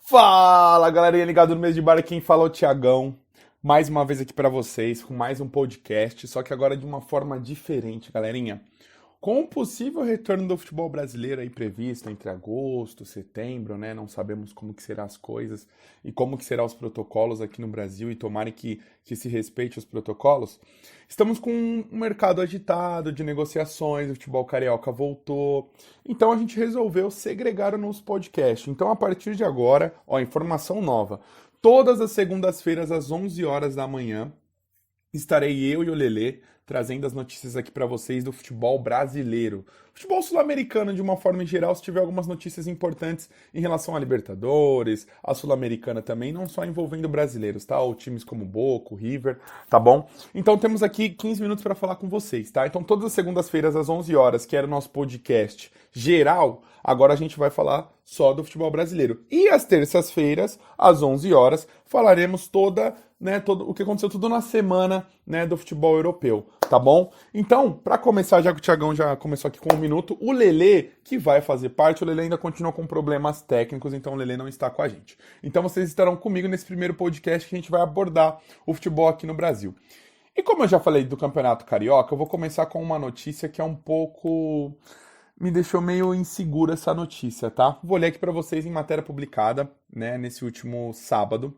Fala, galerinha ligado no mês de bar, quem fala é o Thiagão. Mais uma vez aqui pra vocês com mais um podcast, só que agora de uma forma diferente, galerinha. Com o possível retorno do futebol brasileiro aí previsto entre agosto, setembro, né? Não sabemos como que serão as coisas e como que serão os protocolos aqui no Brasil e tomara que se respeite os protocolos. Estamos com um mercado agitado de negociações, o futebol carioca voltou. Então a gente resolveu segregar o nosso podcast. Então a partir de agora, ó, informação nova. Todas as segundas-feiras às 11 horas da manhã, estarei eu e o Lelê trazendo as notícias aqui para vocês do futebol brasileiro. Futebol sul-americano, de uma forma geral, se tiver algumas notícias importantes em relação à Libertadores, a Sul-Americana também, não só envolvendo brasileiros, tá? Ou times como Boca, River, tá bom? Então temos aqui 15 minutos para falar com vocês, tá? Então todas as segundas-feiras às 11 horas, que era o nosso podcast geral, agora a gente vai falar só do futebol brasileiro. E às terças-feiras, às 11 horas, falaremos todo o que aconteceu tudo na semana, né, do futebol europeu, tá bom? Então, para começar, já que o Thiagão já começou aqui com um minuto, o Lelê, que vai fazer parte, o Lelê ainda continua com problemas técnicos, então o Lelê não está com a gente. Então vocês estarão comigo nesse primeiro podcast que a gente vai abordar o futebol aqui no Brasil. E como eu já falei do Campeonato Carioca, eu vou começar com uma notícia que é um pouco... Me deixou meio insegura essa notícia, tá? Vou ler aqui para vocês em matéria publicada, né, nesse último sábado.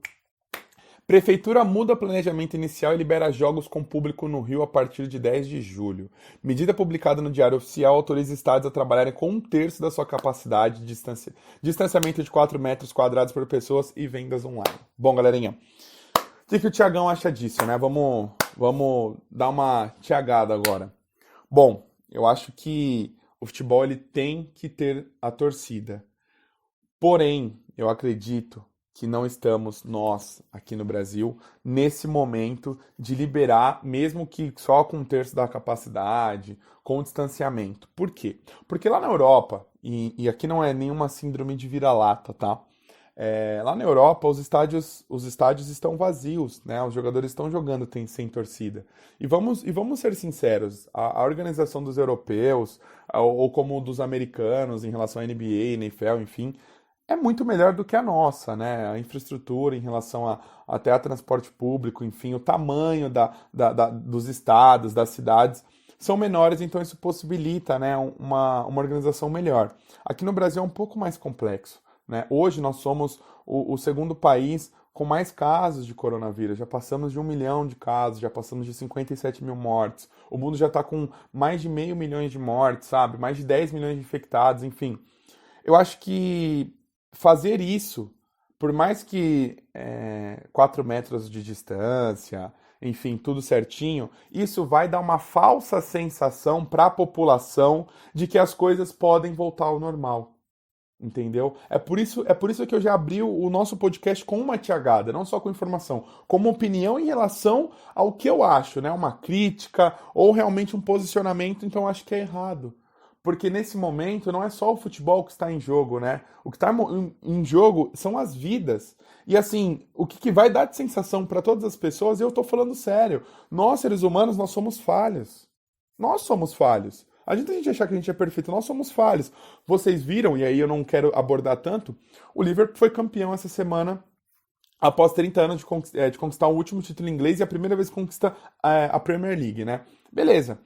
Prefeitura muda planejamento inicial e libera jogos com público no Rio a partir de 10 de julho. Medida publicada no Diário Oficial autoriza estados a trabalharem com um terço da sua capacidade de distanciamento de 4 metros quadrados por pessoas e vendas online. Bom, galerinha, o que o Thiagão acha disso, né? Vamos dar uma thiagada agora. Bom, eu acho que o futebol ele tem que ter a torcida. Porém, eu acredito que não estamos nós aqui no Brasil nesse momento de liberar, mesmo que só com um terço da capacidade, com distanciamento. Por quê? Porque lá na Europa, e aqui não é nenhuma síndrome de vira-lata, tá? Lá na Europa, os estádios estão vazios, né? Os jogadores estão jogando sem torcida. E vamos ser sinceros, a organização dos europeus, ou como dos americanos em relação à NBA, NFL, enfim, é muito melhor do que a nossa, né? A infraestrutura em relação até a transporte público, enfim, o tamanho dos estados, das cidades, são menores, então isso possibilita, né, uma organização melhor. Aqui no Brasil é um pouco mais complexo, né? Hoje nós somos o segundo país com mais casos de coronavírus. Já passamos de 1 milhão de casos, já passamos de 57 mil mortes. O mundo já está com mais de 500 mil de mortes, sabe? Mais de 10 milhões de infectados, enfim. Eu acho que fazer isso, por mais que 4 metros de distância, enfim, tudo certinho, isso vai dar uma falsa sensação para a população de que as coisas podem voltar ao normal. Entendeu? É por isso que eu já abri o nosso podcast com uma tiagada, não só com informação, com uma opinião em relação ao que eu acho, né? Uma crítica ou realmente um posicionamento, então eu acho que é errado. Porque nesse momento não é só o futebol que está em jogo, né? O que está em jogo são as vidas. E assim, o que vai dar de sensação para todas as pessoas, e eu tô falando sério, nós seres humanos, nós somos falhos. Nós somos falhos. A gente achar que a gente é perfeito, nós somos falhos. Vocês viram, e aí eu não quero abordar tanto, o Liverpool foi campeão essa semana após 30 anos de conquistar o último título inglês e a primeira vez que conquista a Premier League, né? Beleza.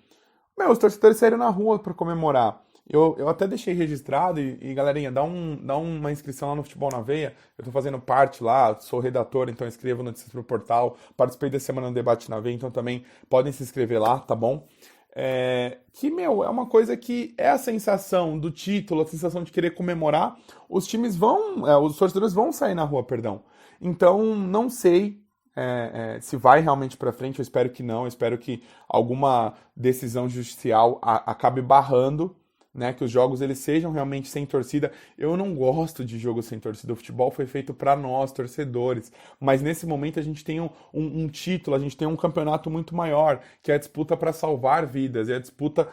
Meu, os torcedores saíram na rua para comemorar. Eu até deixei registrado e galerinha, dá uma inscrição lá no Futebol na Veia. Eu tô fazendo parte lá, sou redator, então escrevo notícias pro portal. Participei da semana do Debate na Veia, então também podem se inscrever lá, tá bom? Meu, é uma coisa que é a sensação do título, a sensação de querer comemorar. Os torcedores vão sair na rua, perdão. Então, não sei se vai realmente para frente, eu espero que não, eu espero que alguma decisão judicial acabe barrando, né, que os jogos eles sejam realmente sem torcida. Eu não gosto de jogo sem torcida, o futebol foi feito para nós, torcedores, mas nesse momento a gente tem um título, a gente tem um campeonato muito maior, que é a disputa para salvar vidas, é a disputa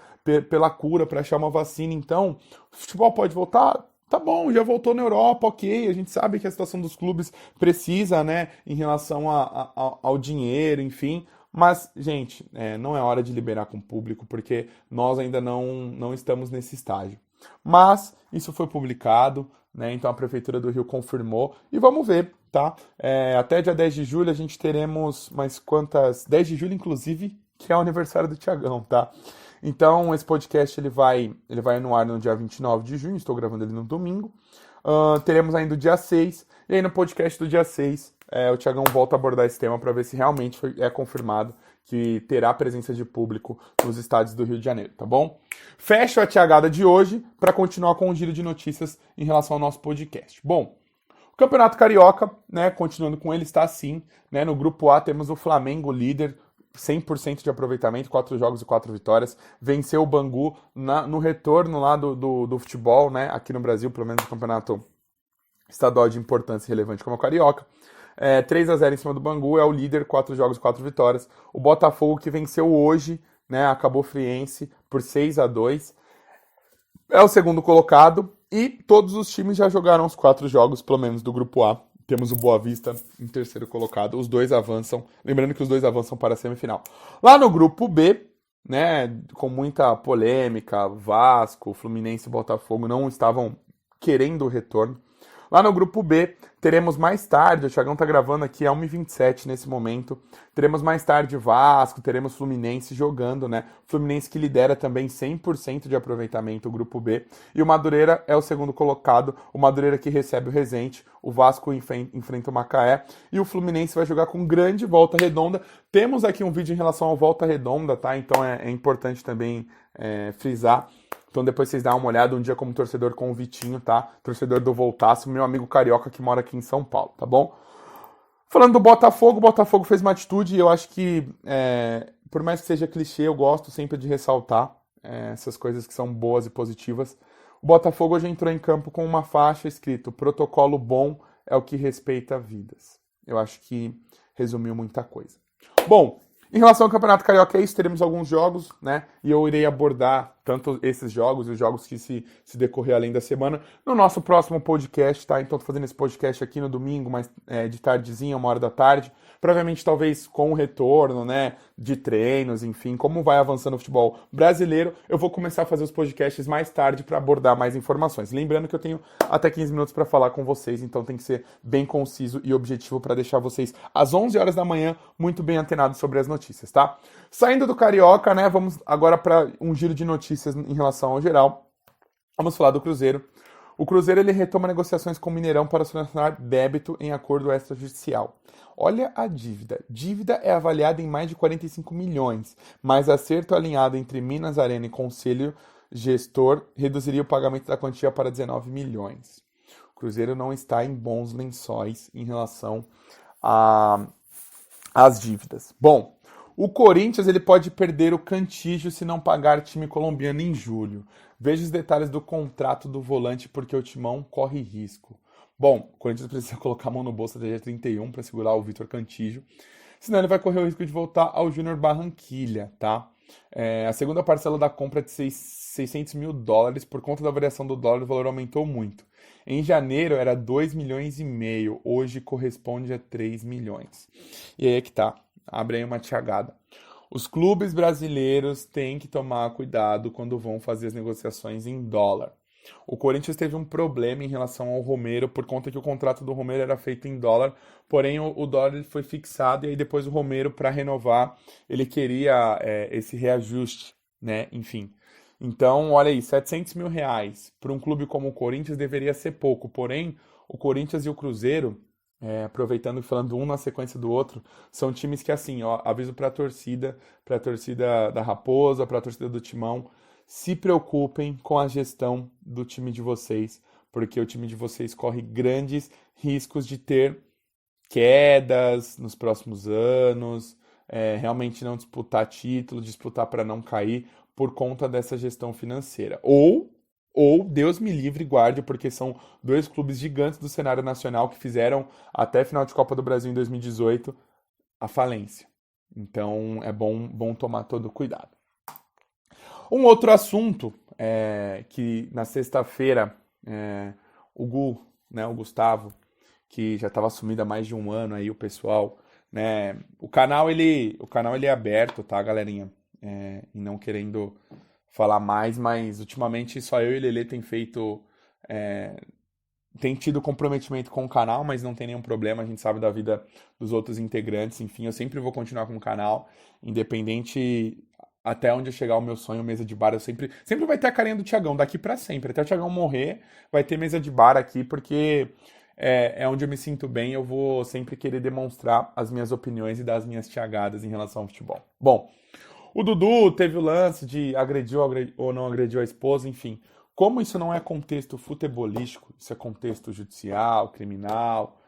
pela cura, para achar uma vacina. Então, o futebol pode voltar? Tá bom, já voltou na Europa, ok. A gente sabe que a situação dos clubes precisa, né, em relação ao dinheiro, enfim. Mas, gente, não é hora de liberar com o público, porque nós ainda não estamos nesse estágio. Mas isso foi publicado, né? Então a Prefeitura do Rio confirmou e vamos ver, tá? Até dia 10 de julho a gente teremos mais quantas... 10 de julho, inclusive, que é o aniversário do Thiagão, tá? Então esse podcast ele vai no ar no dia 29 de junho, estou gravando ele no domingo. Teremos ainda o dia 6, e aí no podcast do dia 6, o Thiagão volta a abordar esse tema para ver se realmente é confirmado que terá presença de público nos estádios do Rio de Janeiro, tá bom? Fecho a Thiagada de hoje para continuar com o giro de notícias em relação ao nosso podcast. Bom, o Campeonato Carioca, né, continuando com ele, está assim, né, no grupo A temos o Flamengo líder, 100% de aproveitamento, 4 jogos e 4 vitórias, venceu o Bangu no retorno lá do futebol, né, aqui no Brasil, pelo menos no campeonato estadual de importância e relevante como o Carioca. 3-0 em cima do Bangu, é o líder, 4 jogos, 4 vitórias. O Botafogo, que venceu hoje, né, acabou Friense por 6-2, é o segundo colocado, e todos os times já jogaram os 4 jogos, pelo menos do grupo A. Temos o Boa Vista em terceiro colocado, os dois avançam, lembrando que os dois avançam para a semifinal. Lá no grupo B, né, com muita polêmica, Vasco, Fluminense e Botafogo não estavam querendo o retorno. Lá no grupo B, teremos mais tarde, o Thiagão tá gravando aqui a 1h27 nesse momento, teremos mais tarde Vasco, teremos Fluminense jogando, né? Fluminense que lidera também 100% de aproveitamento o grupo B, e o Madureira é o segundo colocado, o Madureira que recebe o Resende, o Vasco enfrenta o Macaé, e o Fluminense vai jogar com grande volta redonda. Temos aqui um vídeo em relação ao volta redonda, tá? Então é importante também frisar. Então depois vocês dão uma olhada um dia como torcedor com o Vitinho, tá? Torcedor do Voltaço, meu amigo carioca que mora aqui em São Paulo, tá bom? Falando do Botafogo, o Botafogo fez uma atitude e eu acho que, por mais que seja clichê, eu gosto sempre de ressaltar essas coisas que são boas e positivas. O Botafogo hoje entrou em campo com uma faixa escrito: protocolo bom é o que respeita vidas. Eu acho que resumiu muita coisa. Bom, em relação ao Campeonato Carioca, é isso, teremos alguns jogos, né? E eu irei abordar tanto esses jogos e os jogos que se decorrer além da semana no nosso próximo podcast, tá? Então tô fazendo esse podcast aqui no domingo, mas de tardezinha, 1h da tarde. Provavelmente, talvez, com o retorno, né, de treinos, enfim, como vai avançando o futebol brasileiro, eu vou começar a fazer os podcasts mais tarde para abordar mais informações. Lembrando que eu tenho até 15 minutos para falar com vocês, então tem que ser bem conciso e objetivo para deixar vocês às 11 horas da manhã muito bem antenados sobre as notícias, tá? Saindo do Carioca, né, vamos agora para um giro de notícias em relação ao geral. Vamos falar do Cruzeiro. O Cruzeiro ele retoma negociações com o Mineirão para solucionar débito em acordo extrajudicial. Olha a dívida. Dívida é avaliada em mais de 45 milhões, mas acerto alinhado entre Minas Arena e Conselho Gestor reduziria o pagamento da quantia para 19 milhões. O Cruzeiro não está em bons lençóis em relação às dívidas. Bom, o Corinthians ele pode perder o Cantillo se não pagar time colombiano em julho. Veja os detalhes do contrato do volante porque o Timão corre risco. Bom, o Corinthians precisa colocar a mão no bolso até dia 31 para segurar o Vitor Cantillo, senão ele vai correr o risco de voltar ao Júnior Barranquilla, tá? A segunda parcela da compra é de $600 mil, por conta da variação do dólar, o valor aumentou muito. Em janeiro era 2,5 milhões, hoje corresponde a 3 milhões. E aí é que tá, abre aí uma tiagada. Os clubes brasileiros têm que tomar cuidado quando vão fazer as negociações em dólar. O Corinthians teve um problema em relação ao Romero, por conta que o contrato do Romero era feito em dólar, porém o dólar ele foi fixado e aí depois o Romero, para renovar, ele queria esse reajuste, né? Enfim. Então, olha aí, R$700 mil para um clube como o Corinthians deveria ser pouco, porém o Corinthians e o Cruzeiro, aproveitando e falando um na sequência do outro, são times que, assim, ó, aviso para a torcida da Raposa, para a torcida do Timão, se preocupem com a gestão do time de vocês, porque o time de vocês corre grandes riscos de ter quedas nos próximos anos, realmente não disputar título, disputar para não cair por conta dessa gestão financeira. Ou Deus me livre e guarde, porque são dois clubes gigantes do cenário nacional que fizeram, até final de Copa do Brasil em 2018, a falência. Então é bom tomar todo cuidado. Um outro assunto que na sexta-feira o Gustavo, que já estava sumido há mais de um ano aí, o pessoal, né? O canal ele é aberto, tá, galerinha? E não querendo falar mais, mas ultimamente só eu e o Lelê tem feito tem tido comprometimento com o canal, mas não tem nenhum problema, a gente sabe da vida dos outros integrantes, enfim, eu sempre vou continuar com o canal, independente até onde eu chegar o meu sonho, mesa de bar, eu sempre vai ter a carinha do Thiagão, daqui pra sempre, até o Thiagão morrer, vai ter mesa de bar aqui, porque é onde eu me sinto bem, eu vou sempre querer demonstrar as minhas opiniões e dar as minhas thiagadas em relação ao futebol. Bom, o Dudu teve o lance de ou não agrediu a esposa, enfim. Como isso não é contexto futebolístico, isso é contexto judicial, criminal,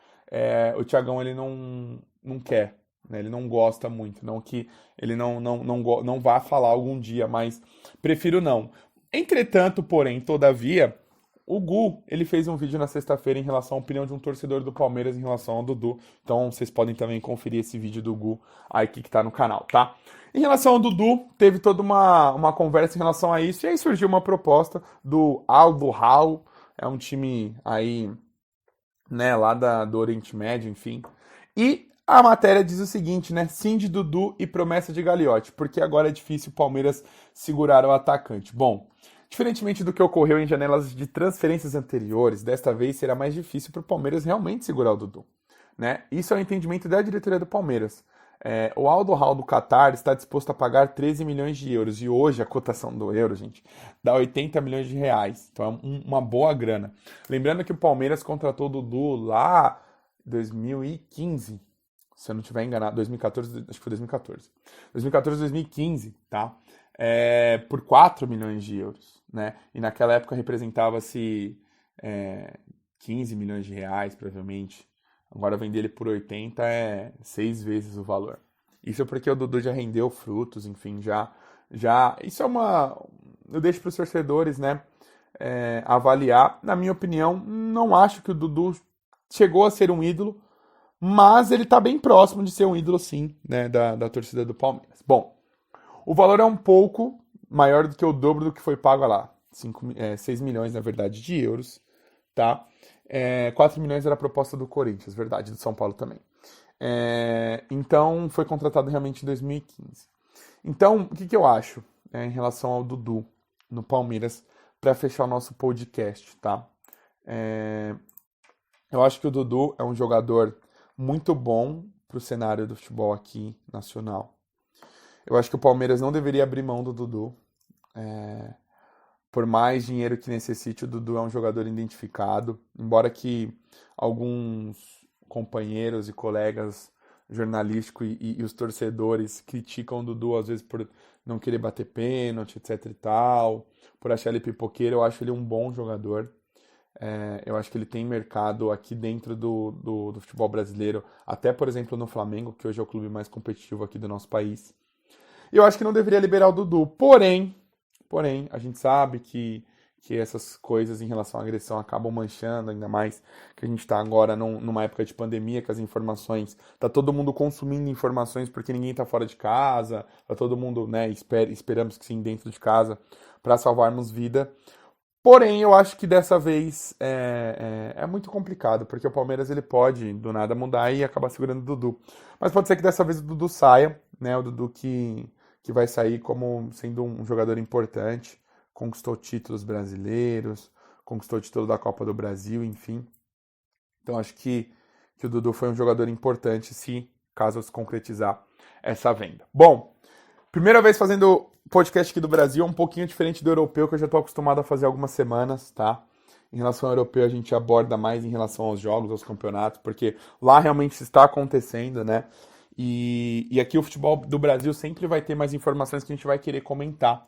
o Thiagão ele não quer, né? Ele não gosta muito, não que ele não vá falar algum dia, mas prefiro não. Entretanto, porém, todavia, o Gu, ele fez um vídeo na sexta-feira em relação à opinião de um torcedor do Palmeiras em relação ao Dudu. Então, vocês podem também conferir esse vídeo do Gu aí que tá no canal, tá? Em relação ao Dudu, teve toda uma conversa em relação a isso. E aí surgiu uma proposta do Al Duhal. É um time aí, né, lá do Oriente Médio, enfim. E a matéria diz o seguinte, né? Sim de Dudu e promessa de Gagliotti. Porque agora é difícil o Palmeiras segurar o atacante. Bom, diferentemente do que ocorreu em janelas de transferências anteriores, desta vez será mais difícil para o Palmeiras realmente segurar o Dudu, né? Isso é o entendimento da diretoria do Palmeiras. O Al Duhal do Qatar está disposto a pagar 13 milhões de euros. E hoje a cotação do euro, gente, dá 80 milhões de reais. Então é uma boa grana. Lembrando que o Palmeiras contratou o Dudu lá em 2015. Se eu não estiver enganado, 2014, acho que foi 2014. 2014, 2015, tá? Por 4 milhões de euros, né? E naquela época representava-se 15 milhões de reais, provavelmente. Agora vender ele por 80 é 6 vezes o valor. Isso é porque o Dudu já rendeu frutos, enfim, já isso é eu deixo para os torcedores, né, avaliar. Na minha opinião, não acho que o Dudu chegou a ser um ídolo, mas ele está bem próximo de ser um ídolo, sim, né, da torcida do Palmeiras. Bom, o valor é um pouco maior do que o dobro do que foi pago lá. 6 milhões, na verdade, de euros, tá? 4 milhões era a proposta do Corinthians, verdade, do São Paulo também. Então, foi contratado realmente em 2015. Então, o que eu acho em relação ao Dudu no Palmeiras, para fechar o nosso podcast, tá? Eu acho que o Dudu é um jogador muito bom para o cenário do futebol aqui nacional. Eu acho que o Palmeiras não deveria abrir mão do Dudu. Por mais dinheiro que necessite, o Dudu é um jogador identificado. Embora que alguns companheiros e colegas jornalísticos e os torcedores criticam o Dudu, às vezes, por não querer bater pênalti, etc e tal, por achar ele pipoqueiro, eu acho ele um bom jogador. Eu acho que ele tem mercado aqui dentro do futebol brasileiro, até, por exemplo, no Flamengo, que hoje é o clube mais competitivo aqui do nosso país. E eu acho que não deveria liberar o Dudu. Porém, a gente sabe que essas coisas em relação à agressão acabam manchando, ainda mais que a gente está agora numa época de pandemia, que as informações... Tá todo mundo consumindo informações porque ninguém está fora de casa, tá todo mundo, né, esperamos que sim, dentro de casa, para salvarmos vida. Porém, eu acho que dessa vez é muito complicado, porque o Palmeiras ele pode, do nada, mudar e acabar segurando o Dudu. Mas pode ser que dessa vez o Dudu saia, né, o Dudu que vai sair como sendo um jogador importante, conquistou títulos brasileiros, conquistou o título da Copa do Brasil, enfim. Então acho que o Dudu foi um jogador importante, caso se concretizar essa venda. Bom, primeira vez fazendo podcast aqui do Brasil, um pouquinho diferente do europeu, que eu já estou acostumado a fazer algumas semanas, tá? Em relação ao europeu, a gente aborda mais em relação aos jogos, aos campeonatos, porque lá realmente está acontecendo, né? E aqui o futebol do Brasil sempre vai ter mais informações que a gente vai querer comentar,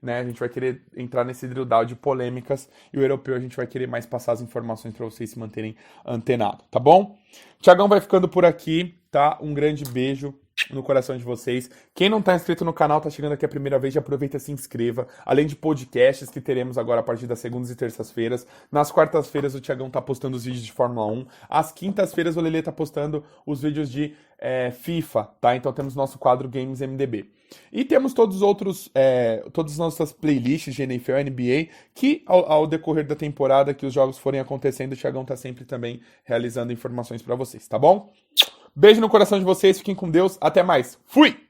né? A gente vai querer entrar nesse drill down de polêmicas, e o europeu a gente vai querer mais passar as informações para vocês se manterem antenados, tá bom? Thiagão vai ficando por aqui, tá? Um grande beijo no coração de vocês. Quem não tá inscrito no canal, tá chegando aqui a primeira vez, já aproveita e se inscreva. Além de podcasts que teremos agora a partir das segundas e terças-feiras. Nas quartas-feiras o Thiagão tá postando os vídeos de Fórmula 1. Às quintas-feiras o Lelê tá postando os vídeos de FIFA, tá? Então temos nosso quadro Games MDB. E temos todos os outros, todas as nossas playlists de NFL e NBA, que ao decorrer da temporada que os jogos forem acontecendo, o Thiagão tá sempre também realizando informações para vocês, tá bom? Beijo no coração de vocês, fiquem com Deus, até mais. Fui!